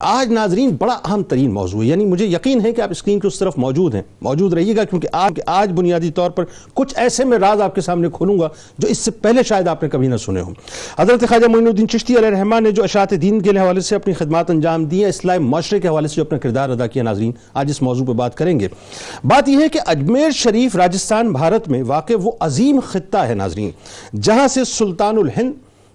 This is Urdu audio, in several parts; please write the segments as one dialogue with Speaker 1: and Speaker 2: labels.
Speaker 1: آج ناظرین بڑا اہم ترین موضوع ہے، یعنی مجھے یقین ہے کہ آپ اسکرین کے اس طرف موجود رہیے گا، کیونکہ آج بنیادی طور پر کچھ ایسے میں راز آپ کے سامنے کھولوں گا جو اس سے پہلے شاید آپ نے کبھی نہ سنے ہوں۔ حضرت خواجہ معین الدین چشتی علیہ الرحمہ نے جو اشاعت دین کے حوالے سے اپنی خدمات انجام دی ہیں، اصلاح معاشرے کے حوالے سے جو اپنا کردار ادا کیا، ناظرین آج اس موضوع پہ بات کریں گے۔ بات یہ ہے کہ اجمیر شریف راجستھان بھارت میں واقع وہ عظیم خطہ ہے ناظرین، جہاں سے سلطان الہند،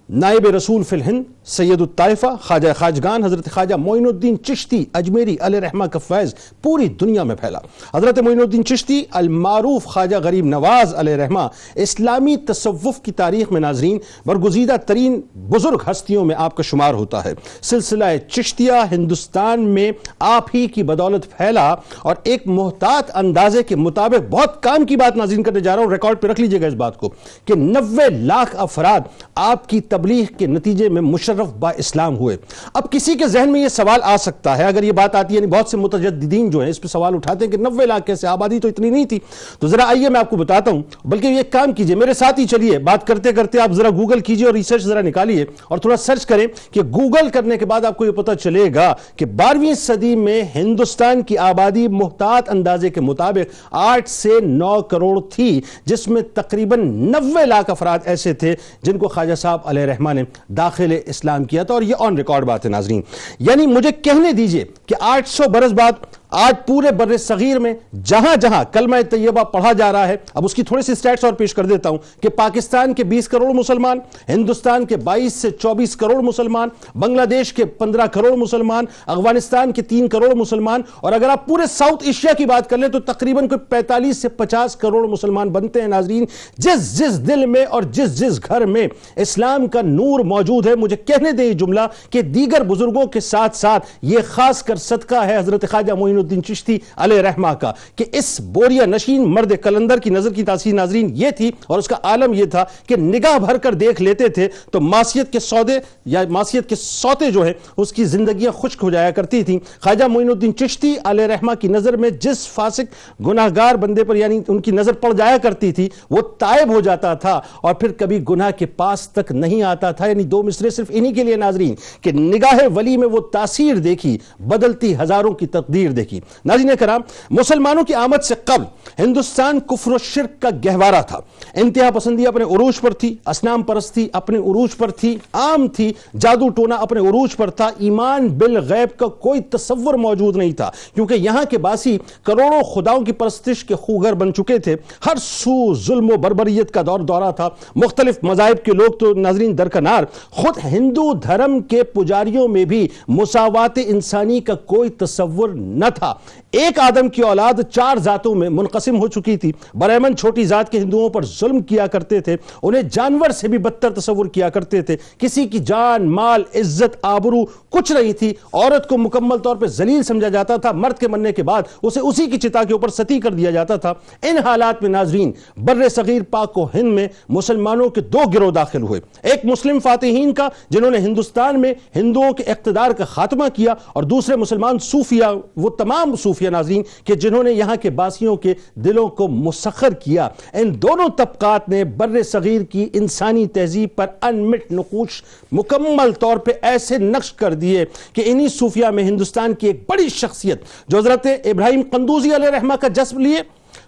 Speaker 1: نائب رسول فی الہند، سید الطائفہ، خواجہ خواجگان حضرت خواجہ معین الدین چشتی اجمیری علیہ الرحمہ کا فیض پوری دنیا میں پھیلا۔ حضرت معین الدین چشتی المعروف خواجہ غریب نواز علیہ الرحمہ اسلامی تصوف کی تاریخ میں ناظرین برگزیدہ ترین بزرگ ہستیوں میں آپ کا شمار ہوتا ہے۔ سلسلہ چشتیہ ہندوستان میں آپ ہی کی بدولت پھیلا، اور ایک محتاط اندازے کے مطابق بہت کام کی بات ناظرین کرنے جا رہا ہوں، ریکارڈ پہ رکھ لیجئے گا اس بات کو، کہ 90 لاکھ افراد آپ کی تبلیغ کے نتیجے میں مشرف با اسلام ہوئے۔ اب کسی کے ذہن میں یہ سوال آ سکتا ہے، اگر یہ بات آتی ہے، یعنی بہت سے متجددین جو ہیں اس پہ سوال اٹھاتے ہیں کہ 90 لاکھ کیسے، آبادی تو اتنی نہیں تھی۔ تو ذرا آئیے میں آپ کو بتاتا ہوں، بلکہ یہ کام کیجئے، میرے ساتھ ہی چلیے، بات کرتے کرتے آپ ذرا گوگل کیجئے اور ریسرچ ذرا نکالیے اور تھوڑا سرچ کریں، کہ گوگل کرنے کے بعد آپ کو یہ پتہ چلے گا کہ 12ویں صدی میں ہندوستان کی آبادی محتاط اندازے کے مطابق 8 سے 9 کروڑ تھی، جس میں تقریباً 90 لاکھ افراد ایسے تھے جن کو خواجہ صاحب علیہ الرحمہ نے داخل اسلام کیا تھا، اور یہ آن ریکارڈ بات ہے ناظرین۔ یعنی مجھے کہنے دیجئے کہ 800 برس بعد آج پورے بر صغیر میں جہاں جہاں کلمہ طیبہ پڑھا جا رہا ہے، اب اس کی تھوڑی سی سٹیٹس اور پیش کر دیتا ہوں، کہ پاکستان کے 20 کروڑ مسلمان، ہندوستان کے 22 سے 24 کروڑ مسلمان، بنگلہ دیش کے 15 کروڑ مسلمان، افغانستان کے 3 کروڑ مسلمان، اور اگر آپ پورے ساؤتھ ایشیا کی بات کر لیں تو تقریباً کوئی 45 سے 50 کروڑ مسلمان بنتے ہیں ناظرین۔ جس دل میں اور جس گھر میں اسلام کا نور موجود ہے، مجھے کہنے دیں یہ جملہ کہ دیگر بزرگوں کے ساتھ ساتھ یہ خاص کر صدقہ ہے حضرت خواجہ معین الدین چشتی علیہ الرحمہ کا، کہ اس بوریہ نشین مرد قلندر کی نظر کی تاثیر ناظرین یہ تھی، اور اس کا عالم یہ تھا کہ نگاہ بھر کر دیکھ لیتے تھے تو معصیت کے سودے یا معصیت کے سوتے جو ہیں اس کی زندگیاں خشک ہو جایا کرتی تھیں۔ خواجہ معین الدین چشتی علیہ الرحمہ کی نظر میں جس فاسق گناہگار بندے پر یعنی ان کی نظر پڑ جایا کرتی تھی، وہ تائب ہو جاتا تھا اور پھر کبھی گناہ کے پاس تک نہیں آتا تھا۔ یعنی 2 مصرے صرف انہی کے لیے ناظرین، کہ نگاہ ولی میں وہ تاثیر دیکھی، بدلتی ہزاروں کی تقدیر دیکھی۔ ناظرین کرام، مسلمانوں کی آمد سے قبل ہندوستان کفر و شرک کا گہوارہ تھا، انتہا پسندی اپنے عروج پر تھی، اصنام پرستی اپنے عروج پر تھی، عام تھی، جادو ٹونا اپنے عروج پر تھا، ایمان بالغیب کا کوئی تصور موجود نہیں تھا، کیونکہ یہاں کے باسی کروڑوں خداؤں کی پرستش کے خوگر بن چکے تھے، ہر سو ظلم و بربریت کا دورہ تھا، مختلف مذاہب کے لوگ تو ناظرین درکنار، خود ہندو دھرم کے پجاریوں میں بھی مساوات انسانی کا کوئی تصور نہ تھا۔ ایک آدم کی اولاد 4 ذاتوں میں منقسم ہو چکی تھی۔ برہمن چھوٹی ذات کے ہندوؤں پر ظلم کیا کرتے تھے، انہیں جانور سے بھی بدتر تصور کیا کرتے تھے، کسی کی جان، مال، عزت، آبرو کچھ نہیں تھی، عورت کو مکمل طور پر ذلیل سمجھا جاتا تھا، مرد کے مرنے کے بعد اسے اسی کی چتا کے اوپر ستی کر دیا جاتا تھا۔ ان حالات میں ناظرین بر صغیر پاک و ہند میں مسلمانوں کے 2 گروہ داخل ہوئے، ایک مسلم فاتحین کا جنہوں نے ہندوستان میں ہندوؤں کے اقتدار کا خاتمہ کیا، اور دوسرے مسلمان صوفیہ، وہ تمام صوفیہ ناظرین کہ جنہوں نے یہاں کے باسیوں کے دلوں کو مسخر کیا۔ ان دونوں طبقات نے بر صغیر کی انسانی تہذیب پر انمٹ نقوش مکمل طور پہ ایسے نقش کر دیے کہ انہی صوفیہ میں ہندوستان کی ایک بڑی شخصیت جو حضرت ابراہیم قندوزی علیہ الرحمہ کا جذب لیے،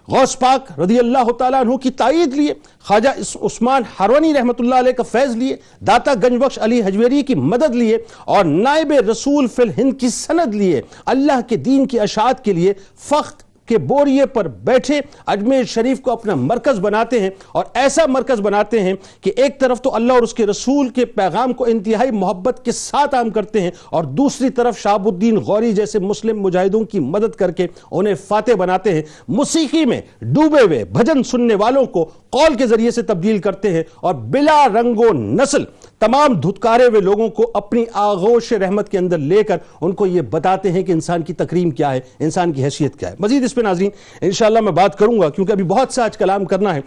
Speaker 1: غوث پاک رضی اللہ تعالیٰ عنہ کی تائید لیے، خواجہ عثمان ہرونی رحمۃ اللہ علیہ کا فیض لیے، داتا گنج بخش علی حجویری کی مدد لیے، اور نائب رسول فی الہند کی سند لیے، اللہ کے دین کی اشاعت کے لیے فخر کے بوریے پر بیٹھے اجمیر شریف کو اپنا مرکز بناتے ہیں، اور ایسا مرکز بناتے ہیں کہ ایک طرف تو اللہ اور اس کے رسول کے پیغام کو انتہائی محبت کے ساتھ عام کرتے ہیں، اور دوسری طرف شہاب الدین غوری جیسے مسلم مجاہدوں کی مدد کر کے انہیں فاتح بناتے ہیں، موسیقی میں ڈوبے ہوئے بھجن سننے والوں کو قول کے ذریعے سے تبدیل کرتے ہیں، اور بلا رنگ و نسل تمام دھتکارے ہوئے لوگوں کو اپنی آغوش رحمت کے اندر لے کر ان کو یہ بتاتے ہیں کہ انسان کی تکریم کیا ہے، انسان کی حیثیت کیا ہے۔ مزید اس پہ ناظرین انشاءاللہ میں بات کروں گا، کیونکہ ابھی بہت سا آج کلام کرنا ہے،